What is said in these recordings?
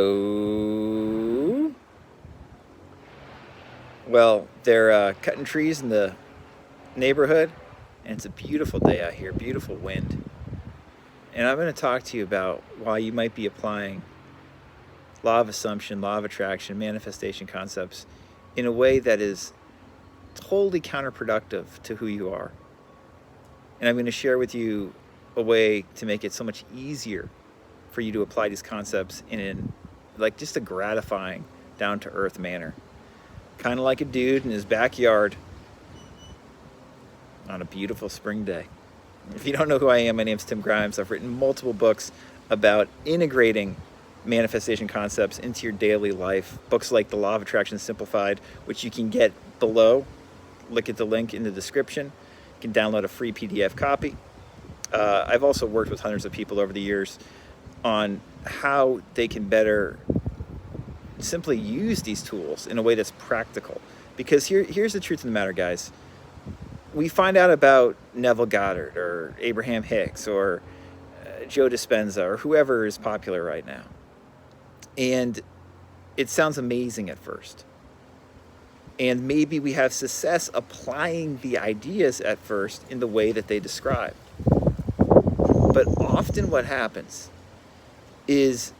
Oh, well, they're cutting trees in the neighborhood, and it's a beautiful day out here, beautiful wind. And I'm going to talk to you about why you might be applying law of assumption, law of attraction, manifestation concepts in a way that is totally counterproductive to who you are. And I'm going to share with you a way to make it so much easier for you to apply these concepts in like just a gratifying, down to earth manner. Kind of like a dude in his backyard on a beautiful spring day. If you don't know who I am, my name's Tim Grimes. I've written multiple books about integrating manifestation concepts into your daily life. Books like The Law of Attraction Simplified, which you can get below. Look at the link in the description. You can download a free PDF copy. I've also worked with hundreds of people over the years on how they can better simply use these tools in a way that's practical. Because here's the truth of the matter, guys. We find out about Neville Goddard or Abraham Hicks or Joe Dispenza or whoever is popular right now. And it sounds amazing at first. And maybe we have success applying the ideas at first in the way that they describe. But often what happens is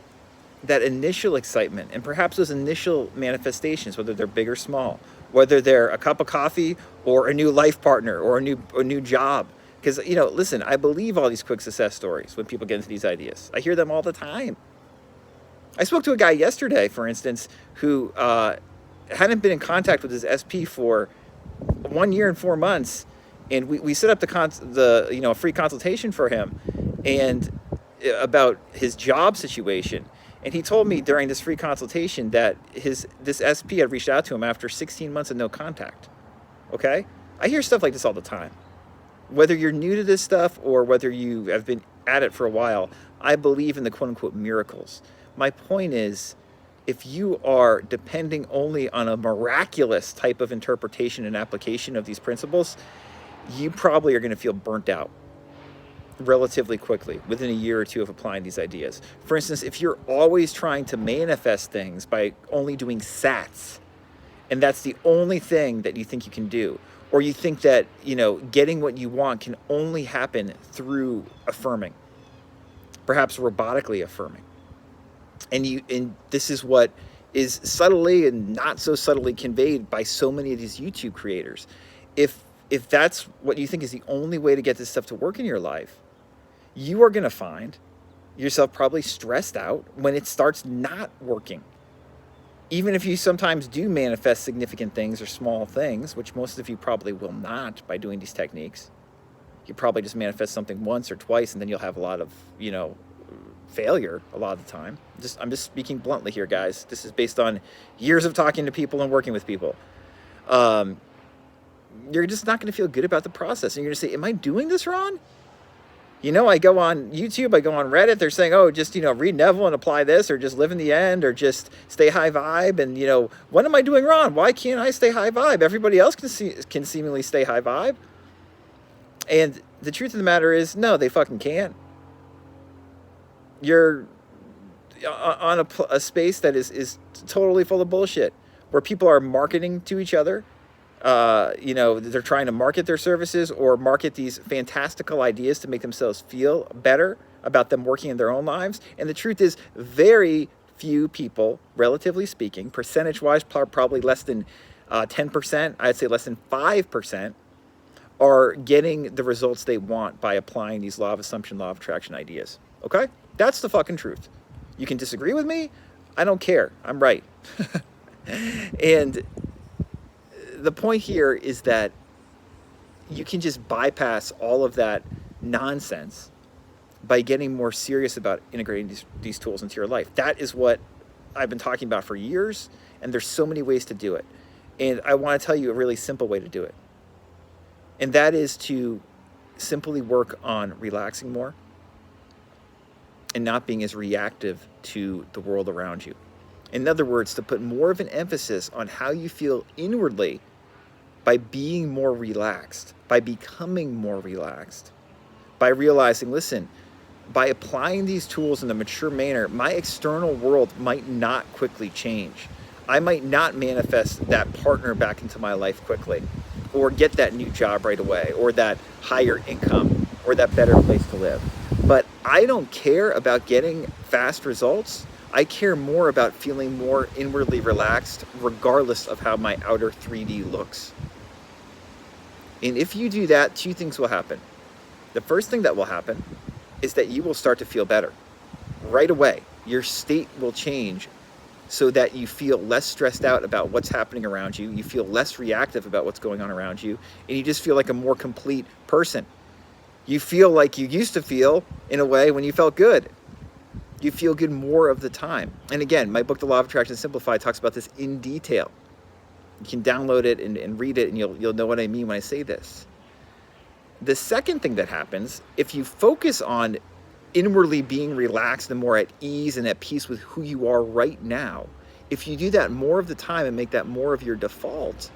that initial excitement and perhaps those initial manifestations, whether they're big or small, whether they're a cup of coffee or a new life partner or a new job. Because, listen, I believe all these quick success stories when people get into these ideas. I hear them all the time. I spoke to a guy yesterday, for instance, who hadn't been in contact with his SP for 1 year and 4 months. And we set up the free consultation for him and about his job situation. And he told me during this free consultation that this SP had reached out to him after 16 months of no contact. Okay? I hear stuff like this all the time. Whether you're new to this stuff or whether you have been at it for a while, I believe in the quote-unquote miracles. My point is, if you are depending only on a miraculous type of interpretation and application of these principles, you probably are going to feel burnt out relatively quickly within a year or two of applying these ideas. For instance, if you're always trying to manifest things by only doing SATs, and that's the only thing that you think you can do, or you think that, getting what you want can only happen through affirming, perhaps robotically affirming. And this is what is subtly and not so subtly conveyed by so many of these YouTube creators. If that's what you think is the only way to get this stuff to work in your life, you are going to find yourself probably stressed out when it starts not working. Even if you sometimes do manifest significant things or small things, which most of you probably will not by doing these techniques. You probably just manifest something once or twice, and then you'll have a lot of, failure a lot of the time. I'm just speaking bluntly here, guys. This is based on years of talking to people and working with people. You're just not going to feel good about the process. And you're going to say, am I doing this wrong? I go on YouTube, I go on Reddit, they're saying, oh, just, read Neville and apply this, or just live in the end, or just stay high vibe. And, what am I doing wrong? Why can't I stay high vibe? Everybody else can seemingly stay high vibe. And the truth of the matter is, no, they fucking can't. You're on a space that is totally full of bullshit, where people are marketing to each other. They're trying to market their services or market these fantastical ideas to make themselves feel better about them working in their own lives. And the truth is, very few people, relatively speaking, percentage-wise, probably less than 10%, I'd say less than 5%, are getting the results they want by applying these law of assumption, law of attraction ideas. Okay? That's the fucking truth. You can disagree with me. I don't care. I'm right. And the point here is that you can just bypass all of that nonsense by getting more serious about integrating these tools into your life. That is what I've been talking about for years, and there's so many ways to do it. And I want to tell you a really simple way to do it. And that is to simply work on relaxing more and not being as reactive to the world around you. In other words, to put more of an emphasis on how you feel inwardly by being more relaxed, by becoming more relaxed, by realizing, listen, by applying these tools in a mature manner, my external world might not quickly change. I might not manifest that partner back into my life quickly, or get that new job right away, or that higher income, or that better place to live. But I don't care about getting fast results. I care more about feeling more inwardly relaxed, regardless of how my outer 3D looks. And if you do that, two things will happen. The first thing that will happen is that you will start to feel better right away. Your state will change so that you feel less stressed out about what's happening around you. You feel less reactive about what's going on around you, and you just feel like a more complete person. You feel like you used to feel in a way when you felt good. You feel good more of the time. And again, my book, The Law of Attraction Simplified, talks about this in detail. You can download it and read it, and you'll know what I mean when I say this. The second thing that happens, if you focus on inwardly being relaxed and more at ease and at peace with who you are right now, if you do that more of the time and make that more of your default,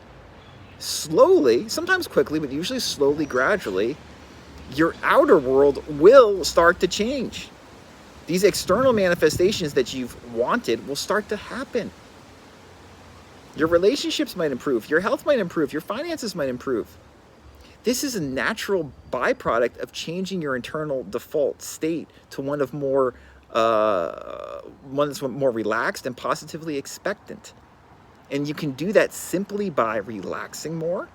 slowly, sometimes quickly, but usually slowly, gradually, your outer world will start to change. These external manifestations that you've wanted will start to happen. Your relationships might improve, your health might improve, your finances might improve. This is a natural byproduct of changing your internal default state to one that's more relaxed and positively expectant. And you can do that simply by relaxing more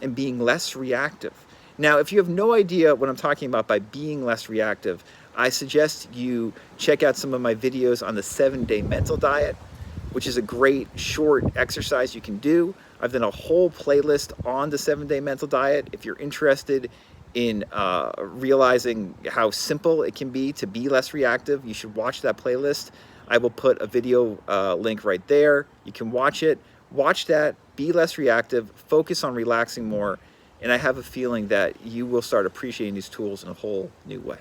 and being less reactive. Now, if you have no idea what I'm talking about by being less reactive, I suggest you check out some of my videos on the 7-day mental diet, which is a great short exercise you can do. I've done a whole playlist on the 7-day mental diet. If you're interested in realizing how simple it can be to be less reactive, you should watch that playlist. I will put a video link right there. You can watch it. Watch that, be less reactive, focus on relaxing more, and I have a feeling that you will start appreciating these tools in a whole new way.